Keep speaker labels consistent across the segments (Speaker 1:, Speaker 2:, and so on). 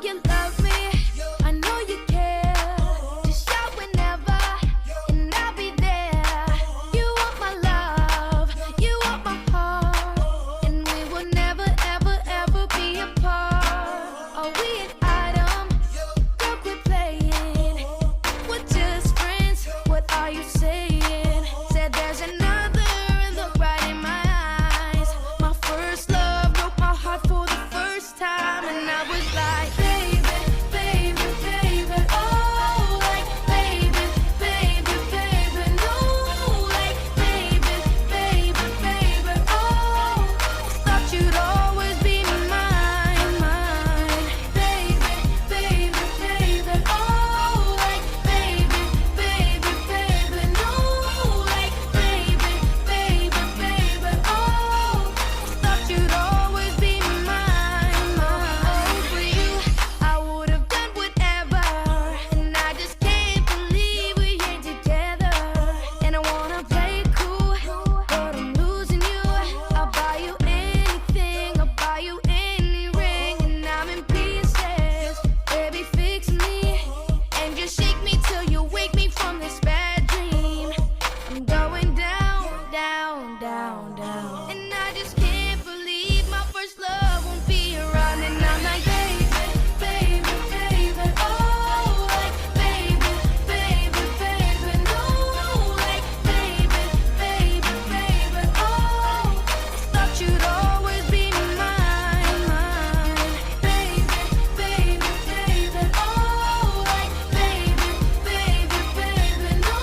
Speaker 1: you love me. I know you care. Just shout whenever, and I'll be there. You want my love, you want my heart, and we will never, ever, ever be apart. Are we an item? Don't quit playing. We're just friends. What are you saying? Said there's another, and look right in my eyes. My first love broke my heart for the first time, and I was like, baby, baby, baby, oh, like, baby, baby, baby, no, like, baby, baby, baby, oh, thought you'd always be mine, mine, baby, baby, baby, oh, like, baby, baby, baby, no, like, baby, baby, baby, oh, thought you'd always be mine, mine. For you, I would have done whatever, and I just can't believe we ain't together. And I wanna play it cool, but I'm losing you. I'll buy you anything, I'll buy you any ring, and I'm in pieces. Baby, fix me, and just shake me till you wake me from this bad dream. I'm going down, down, down, down, and I just can't believe my first love won't be around. And I'm like, baby, baby, baby, oh, like, baby, baby, baby, no, like, baby, baby, baby, oh, thought you'd always be mine, mine, baby, baby, baby, oh, like, baby, baby, baby, no,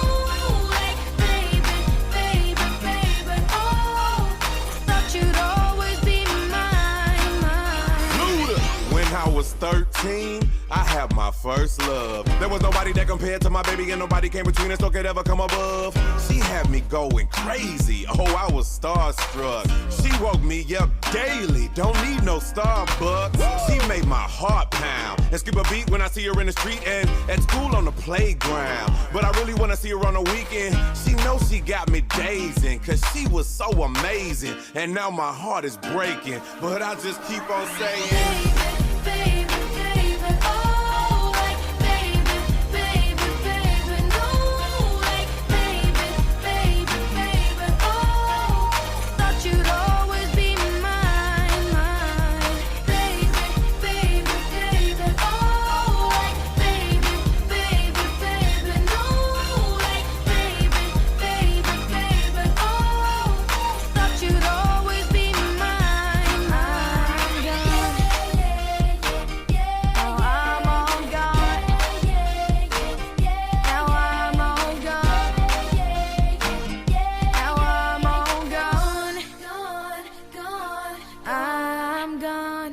Speaker 1: like, baby, baby, baby, oh, thought you'd always be mine, mine.
Speaker 2: Luda. When I was 13, I had my first love. There was nobody that compared to my baby, and nobody came between us or could ever come above. She had me going crazy. Oh, I was starstruck. She woke me up daily. Don't need no Starbucks. She made my heart pound and skip a beat when I see her in the street and at school on the playground. But I really wanna see her on the weekend. She knows she got me dazing, cause she was so amazing. And now my heart is breaking, but I just keep on saying,
Speaker 1: Baby, baby, oh, like, baby, baby, baby, no, like, baby, baby, baby, oh, thought you'd always be mine, mine, baby, baby, baby, oh, like, baby, baby, baby, no, like, baby, baby, baby, oh, thought you'd always be mine, mine, gone. Now I'm all gone. Now I'm all gone. Now I'm all gone. Gone, gone. I'm gone.